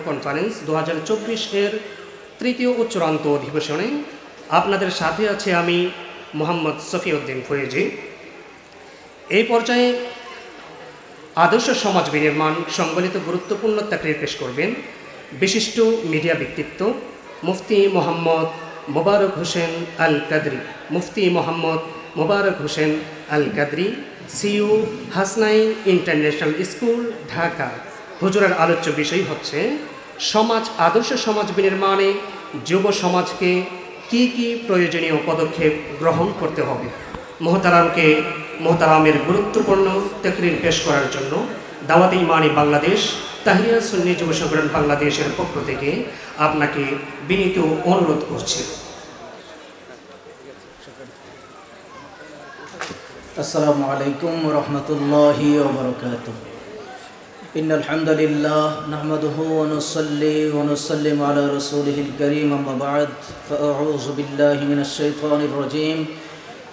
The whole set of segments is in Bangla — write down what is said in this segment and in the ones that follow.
কনফারেন্স 2024 এর তৃতীয় ও চূড়ান্ত অধিবেশনে আপনাদের সাথে আছে আমি মোহাম্মদ সফিউদ্দিন ফয়েজি। এই পর্যায়ে আদর্শ সমাজ বিনির্মাণ সংবলিত গুরুত্বপূর্ণ তাকরির পেশ করবেন বিশিষ্ট মিডিয়া ব্যক্তিত্ব মুফতি মোহাম্মদ মোবারক হোসেন আল কাদরি। মুফতি মোহাম্মদ মোবারক হোসেন আল কাদরি, সিইও হাসনাই ইন্টারন্যাশনাল স্কুল, ঢাকা। হুজুরের আলোচ্য বিষয় হচ্ছে সমাজ, আদর্শ সমাজ বিনির্মাণে যুব সমাজকে কি কি প্রয়োজনীয় পদক্ষেপ গ্রহণ করতে হবে। মোহতারামের গুরুত্বপূর্ণ তাকরির পেশ করার জন্য দাওয়াতে ইমানি বাংলাদেশ, তাহিরিয়া সুন্নি যুব সংগঠন বাংলাদেশের পক্ষ থেকে আপনাকে বিনীত অনুরোধ করছি। আসসালামু আলাইকুম ওয়া রাহমাতুল্লাহি ওয়া বারাকাতুহু। ইন্নাল হামদুলিল্লাহ নাহমাদুহু ওয়া নুসাল্লি ওয়া নুসাল্লিমু আলা রাসূলিহিল কারীম, আম্মা বা'দ, ফাআউযু বিল্লাহি মিনাশ শাইতানির রাজীম।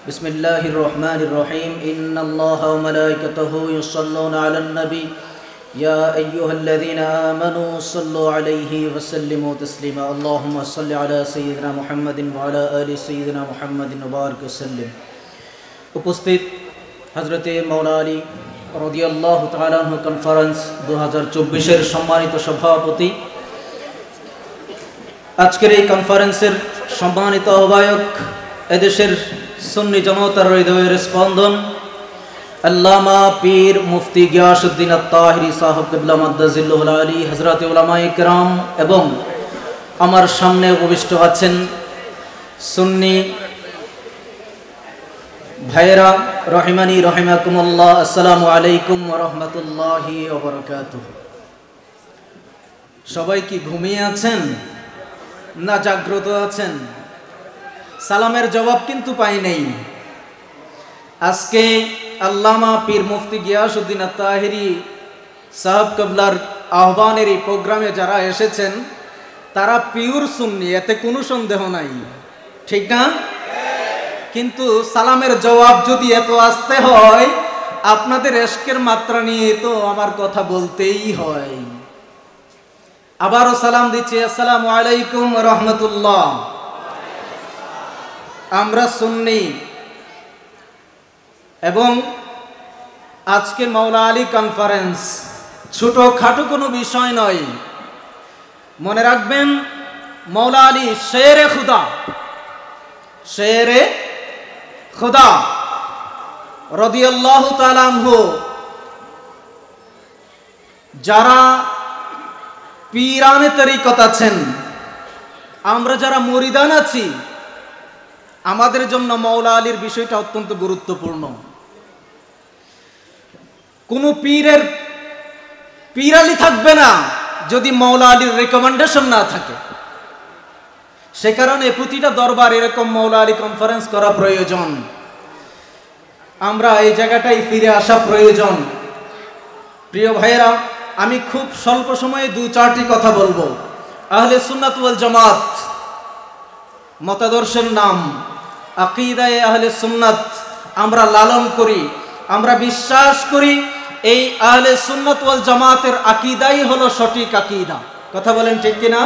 বিসমিল্লাহির রহমানির রহিম। ইন্নাল্লাহা ওয়া মালাইকাতাহু ইউসাল্লুনা আলান নবী ইয়া আইয়ুহাল্লাযীনা আমানু সাল্লু আলাইহি ওয়া সাল্লিমু তাসলিমা। আল্লাহুম্মা সাল্লি আলা সাইয়্যিদিনা মুহাম্মাদিন ওয়া আলা আলি সাইয়্যিদিনা মুহাম্মাদিন ওয়া বারিক ওয়া সাল্লিম। উপস্থিত হযরতে মাওলানা আলী রাদিয়াল্লাহু তাআলা আনহু কনফারেন্স 2024 এর সম্মানিত সভাপতি, আজকের এই কনফারেন্সের সম্মানিত আহ্বায়ক, এদেশের সুন্নি জনতার হৃদয়ের স্পন্দন আল্লামা পীর মুফতি গিয়াসউদ্দিন আত-তাহিরি সাহেব কিবলা মাদ্দাজিল্লাহুল আলী, হযরতে উলামায়ে কেরাম এবং আমার সামনে উপবিষ্ট আছেন সুন্নি ভাইরা রহিমানি রহিমাকুমুল্লাহ। আসসালামু আলাইকুম ওয়া রাহমাতুল্লাহি ওয়া বারাকাতুহু। সবাই কি ঘুমিয়ে আছেন না জাগ্রত আছেন? সালামের জবাব কিন্তু পাই নাই। আজকে আল্লামা পীর মুফতি গিয়াসউদ্দিন আত-তাহিরি সাহেব কিবলার আহ্বানের এই প্রোগ্রামে যারা এসেছেন তারা পিওর সুন্নি, এতে কোনো সন্দেহ নাই, ঠিক না? কিন্তু সালামের জবাব যদি এত আসতে হয়, আপনাদের ইশকের মাত্রা নিয়ে তো আমার কথা বলতেই হয়। আবারও সালাম দিচ্ছি, আসসালামু আলাইকুম ওয়া রাহমাতুল্লাহ। আমরা সুন্নি এবং আজকে মাওলানা আলী কনফারেন্স ছোটখাটো কোনো বিষয় নয়। মনে রাখবেন, মাওলানা আলী শেরে খুদা, শেরে খুদা রাদিয়াল্লাহু তাআলা আনহু। যারা পীরানে তরিকত আছেন, আমরা যারা মুরিদান আছি, আমাদের জন্য মাওলানা আলীর বিষয়টা অত্যন্ত গুরুত্বপূর্ণ। কোন পীরের পীরালি থাকবে না যদি মাওলানা আলীর রেকমেন্ডেশন না থাকে। সে কারণে প্রতিটা দরবার এরকম মাওলানা আলী কনফারেন্স করা প্রয়োজন। আমরা এই জায়গাটাই ফিরে আসা প্রয়োজন। প্রিয় ভাইয়েরা, আমি খুব স্বল্প সময়ে 2-4টি কথা বলবো। আহলে সুন্নাত ওয়াল জামাত মতাদর্শের নাম, আকীদায়ে আহলে সুন্নাত আমরা লালন করি, আমরা বিশ্বাস করি এই আহলে সুন্নাত ওয়াল জামাতের আকীদাই হলো সঠিক আকীদা। কথা বলেন ঠিক কিনা?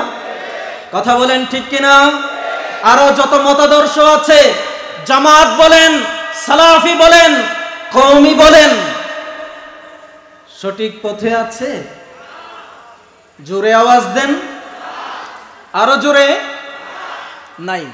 কথা বলেন ঠিক কিনা? আরো যত মতাদর্শ আছে, জামাত বলেন, সালাফি বলেন, কওমি বলেন, সঠিক পথে আছে? জোরে আওয়াজ দেন, আরো জোরে। নাই।